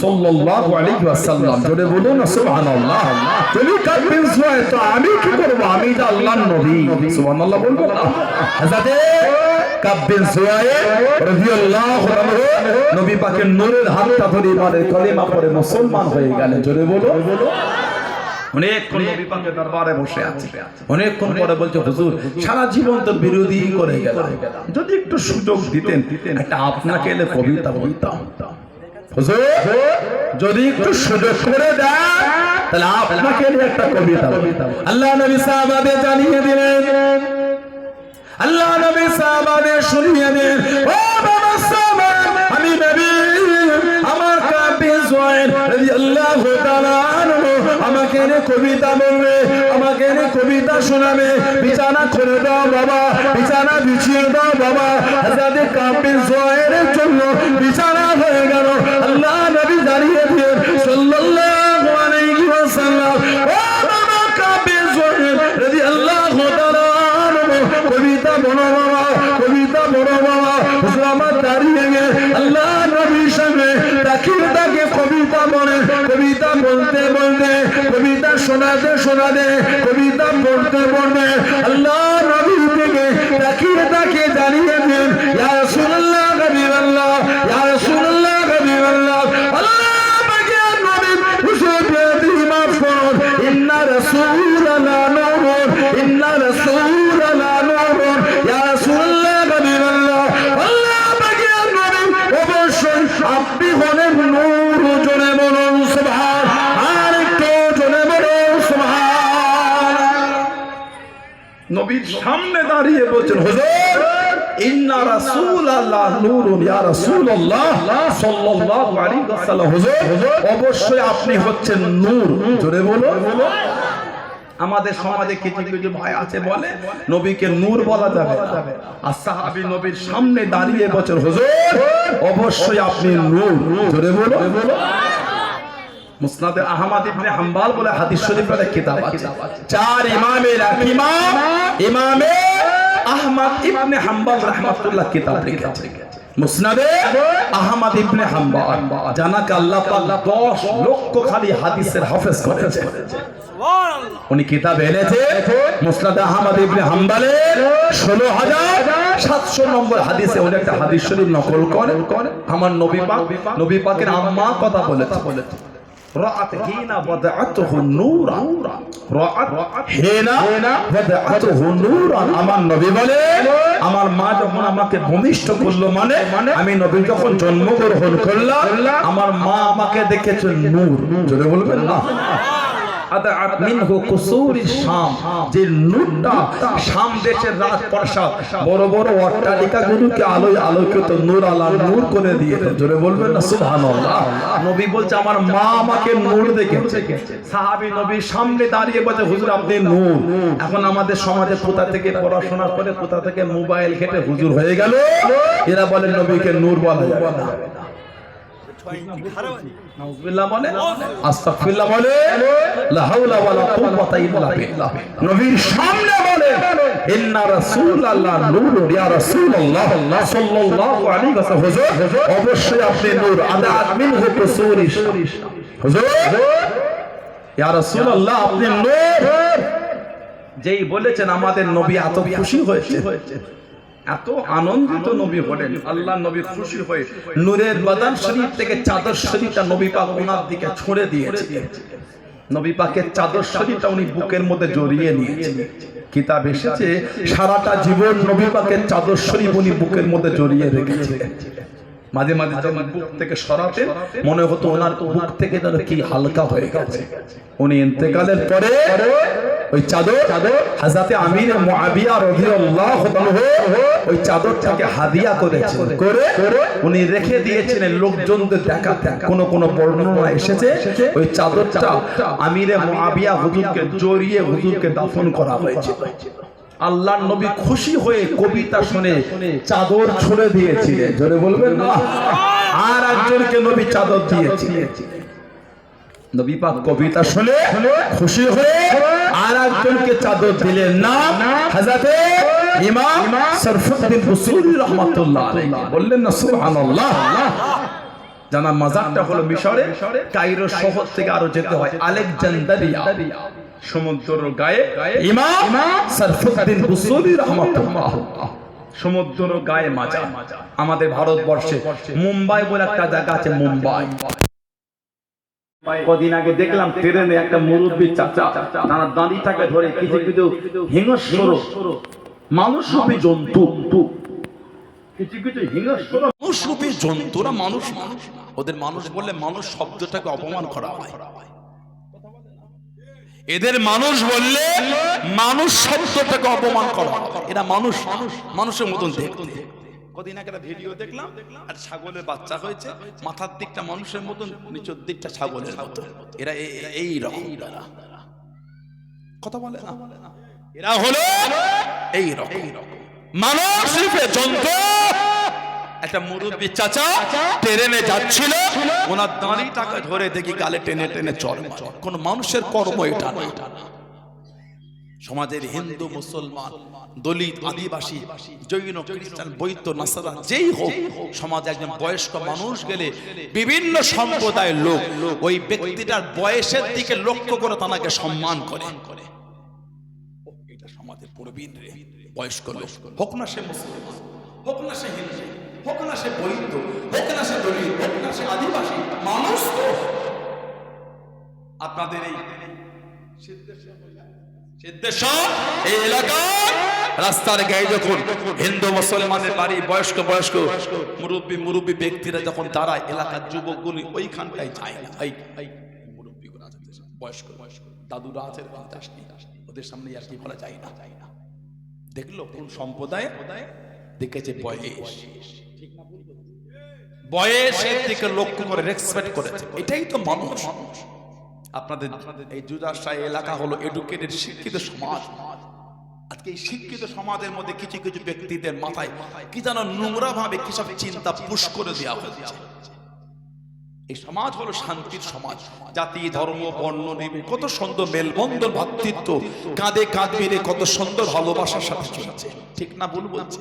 সাল্লাল্লাহু আলাইহি ওয়াসাল্লাম। জোরে বলুন না সুবহানাল্লাহ। তুমি কাব্বিন সুয়ায় তো আমি কি করব, আমি তো আল্লাহর নবী। সুবহানাল্লাহ বলবো না? হযরতে কাব্বিন সুয়ায় রাদিয়াল্লাহু আনহু নবী পাকের নূরের হাতটা ধরে ইমানের কালিমা পড়ে মুসলমান হয়ে গেলেন। জোরে বলো। অনেকক্ষণ নবী পাকের দরবারে বসে আছে, অনেকক্ষণ পরে বলছে হুজুর সারা জীবন তো বিরোধী করে গেলাম, যদি একটু সুযোগ দিতেন একটা আপনাকে এলে কবিতা বলতাম। হুজুর যদি একটু সুযোগ করে দেন তাহলে আপনাকে এলে একটা কবিতা। আল্লাহ নবী সাহাবাদের জানিয়ে দিলেন, আল্লাহ নবী সাহাবাদের শুনিয়ে দেন, ও বাবা সাহাবা, আমি নবী আমার কাব্বিন সুয়ায় রাদিয়াল্লাহু তাআলা আমাকে এনে কবিতা বলবে, আমাকে এনে কবিতা শোনাবে। বিছানা করে দাও বাবা, বিছানা বিছিয়ে দাও বাবা। হযরতে কাব্বিন সুয়ায়ের জন্য বিছানা হয়ে গেল। আল্লাহ নবী জানিয়ে দিলেন সাল্লাল্লাহু আলাইহি ওয়াসাল্লাম, ও বাবা কাব্বিন সুয়ায় রাদিয়াল্লাহু তাআলা কবিতা বলো বাবা, কবিতা বলো বাবা। হুজুর আমার দাঁড়িয়ে গিয়ে আল্লাহ নবীর সামনে তাকিয়ে তাকে কবিতা বলে, কবিতা বলতে বলতে, কবিতা শোনাতে শোনাতে, কবিতা পড়তে পড়তে আল্লাহ নবী থেকে তাকিয়ে তাকে জানিয়ে দেন, ইয়া রাসূলুল্লাহ হাবিবাল্লাহ, ইয়া রাসূলুল্লাহ হাবিবাল্লাহ। আল্লাহ পাকে নবী হুজুর বেয়াদবি মাফ করুন। ইন্না রাসূলাল্লাহ নূরুন, ইন্না রাসূলাল্লাহ নূরুন, ইয়া রাসূলুল্লাহ হাবিবাল্লাহ। আল্লাহ পাকে নবী অবশ্যই আপনি হলেন নূর। জোরে বলুন সুবহান। আর একটু জোরে বলুন সুবহান। নবীর সামনে দাঁড়িয়ে বলছেন হুজুর ইন্না রাসূলাল্লাহ নূরুন, ইয়া রাসূলুল্লাহ সাল্লাল্লাহু আলাইহি ওয়াসাল্লাম। হুজুর অবশ্যই আপনি হচ্ছেন নূর। জোরে বলুন। আমাদের সমাজে কিছু কিছু ভাই আছে বলে নবীকে নূর বলা যাবে না, আর সাহাবী নবীর সামনে দাঁড়িয়ে বলছেন হুজুর অবশ্যই আপনি নূর। জোরে বলো। মুসনাদে আহমদ ইবনে হাম্বল বলে হাদিস শরীফের একটা কিতাব আছে, চার ইমামের এক ইমাম ইমামে আহমদ ইবনে হাম্বল রাহমাতুল্লাহ কিতাব লিখেছে মুসনাদে আহমদ ইবনে হাম্বল। জানাকে আল্লাহ পাক 10 লক্ষ খালি হাদিসের হাফেজ করেছে। উনি কিতাব এনেছে মুসনাদে আহমদ ইবনে হাম্বলের 16700 নম্বর হাদিসে উনি একটা হাদিস শরীফ নকল করেন। আমার নবী পাকের আম্মা কথা বলেছে, রাআত হিনা ওয়াদাআতুহু নূরান, রাআত হিনা ওয়াদাআতুহু নূরান। আমার নবী বলে আমার মা যখন আমাকে ভূমিষ্ঠ করলো, মানে আমি নবী যখন জন্মগ্রহণ করলাম, আমার মা আমাকে দেখেছে নূর। জোরে বলবেন না? আদাআত মিনহু কুসুরি শাম, যে নূরটা শাম দেশের রাজপ্রাসাদ বড় বড় অট্টালিকাগুলোকে আলোয় আলোকিত নূর আলা নূর করে দিয়েছে। জোরে বলবেন না সুবহানাল্লাহ। নবী বলছে আমার মা আমাকে নূর দেখেছে। সাহাবী নবীর সামনে দাঁড়িয়ে বলছে হুজুর আপনি নূর। এখন আমাদের সমাজে কোথা থেকে পড়াশোনা করে, কোথা থেকে মোবাইল ঘেটে হুজুর হয়ে গেল, এরা বলে নবীকে নূর বলা যাবে না। নাউযুবিল্লাহ বলে, আস্তাগফিরুল্লাহ বলে, লা হাওলা ওয়ালা কুওয়াতা ইল্লা বিল্লাহ। নবীর সামনে বলে ইন্না রাসূলাল্লাহ নূরুন, ইয়া রাসূলুল্লাহ সাল্লাল্লাহু আলাইহি ওয়াসাল্লাম। হুজুর অবশ্যই আপনি নূর। আদাআত মিনহু কুসুরি হুজুর ইয়া রাসূলুল্লাহ আপনি নূর। যেই বলেছেন আমাদের নবী এত খুশি হয়েছে, এত আনন্দিত নবী হলেন, আল্লাহ নবী খুশি হয়ে নূরের বাদান শরীফ থেকে চাদর শরীফটা নবী পাক ওনার দিকে ছুঁড়ে দিয়েছে। নবী পাকের চাদর শরীফটা উনি বুকের মধ্যে জড়িয়ে নিয়েছেন। কিতাব এসেছে সারাটা জীবন নবী পাকের চাদর শরীফ উনি বুকের মধ্যে জড়িয়ে রেখেছে। মাঝে মাঝে যখন বুক থেকে সরাতেন মনে হতো ওনার বুক থেকে যেন কি হালকা হয়ে গেছে। উনি ইন্তেকালের পরে ওই চাদর হযরতে আমির মুআবিয়া রাদিয়াল্লাহু আনহু ওই চাদরটাকে হাদিয়া করেছেন, করে উনি রেখে দিয়েছিলেন লোকজনদের দেখাতে। কোন বর্ণনা এসেছে ওই চাদরটা আমিরে মুআবিয়া হুজুরকে জড়িয়ে হুজুরকে দাফন করা হয়েছে। আল্লাহর নবী খুশি হয়ে কবিতা শুনে চাদর ছুঁড়ে দিয়েছিলেন। জোরে বলবেন না? আর একজনকে নবী চাদর দিয়েছিলেন। নবী পাক কবিতা শুনে খুশি হয়ে আর একজনকে চাদর দিলেন, নাম হযরতে ইমাম শরফুদ্দীন বুসুরি রাহমাতুল্লাহ আলাইহি। বললেন না সুবহানাল্লাহ। জানা মাজারটা হলো মিশরে কায়রো শহর থেকে আরো যেতে হয় আলেকজান্দ্রিয়া সমুদ্রের গায়ে ইমাম সরফুদ্দিন বুসরি রাহমাতুল্লাহ সমুদ্রের গায়ে মাজার আমাদের ভারতবর্ষে মুম্বাই বলে একটা জায়গা আছে মুম্বাই কদিন আগে দেখলাম ট্রেনে একটা মুরব্বী চাচা তার দাঁড়িটাকে ধরে কিছু কিছু হিংস্র মানুষরূপী জন্তু কিছু কিছু হিংস্র মানুষরূপী জন্তুরা মানুষ ওদের মানুষ বললে মানুষ শব্দটাকে অপমান করা হয় এদের মানুষ বললে মানুষ শব্দটাকে অপমান করা হয় এরা মানুষ মানুষের মতন দেখতে কদিন আগে একটা ভিডিও দেখলাম আর ছাগলের বাচ্চা হয়েছে মাথার দিকটা মানুষের মতন নিচের দিকটা ছাগলের মতন এরা এই রকম কথা বলে না এরা হলো এই রকম মানুষ রূপে জন্তু একটা মুরব্বী চাচা ট্রেনে যাচ্ছিল ওনার দাঁড়িটাকে ধরে দেখি গালে টেনে টেনে চড় কোন মানুষের কর্ম এটা না সমাজের হিন্দু মুসলমান দলিত আদিবাসী জৈন খ্রিস্টান বৌদ্ধ নাসারা যেই হোক সমাজে একজন বয়স্ক মানুষ গেলে বিভিন্ন সম্প্রদায়ের লোক ওই ব্যক্তিটার বয়সের দিকে লক্ষ্য করে তাকে সম্মান করে এটা সমাজের প্রবীণ রে বয়স্ক লোক হোক না সে মুসলমান হোক না সে হিন্দু হোক না সে বৌদ্ধ হোক না সে দলিত হোক না সে আদিবাসী মানুষ তো আপনাদের এই এই এলাকায় রাস্তার গায়ে যখন হিন্দু মুসলমানের বাড়ি বয়স্ক বয়স্ক মুরব্বী ব্যক্তিরা যখন দাঁড়ায় এলাকার যুবকগুলি ওইখানটায় যায় না মুরব্বীগুলো আছে বয়স্ক দাদুরা আছে ওদের সামনে আর কি বলা যায় না দেখলো কোন সম্প্রদায় দেখেছে বয়সের দিকে লক্ষ্য করে রেসপেক্ট করেছে এটাই তো মানুষ আপনাদের এই জুদাশাহী এলাকা হলো এডুকেটেড শিক্ষিত সমাজ আজকে এই শিক্ষিত সমাজের মধ্যে কিছু কিছু ব্যক্তিদের মাথায় কি যেন নোংরা ভাবে কি সব চিন্তা পুশ করে দেওয়া হচ্ছে এই সমাজ হলো শান্তির সমাজ জাতি ধর্ম বর্ণ নির্বিশেষে কত সুন্দর মেলবন্ধন ভ্রাতৃত্ব কাঁধে কাঁধ মিলে কত সুন্দর ভালোবাসার সাথে চলছে ঠিক না ভুল বলছি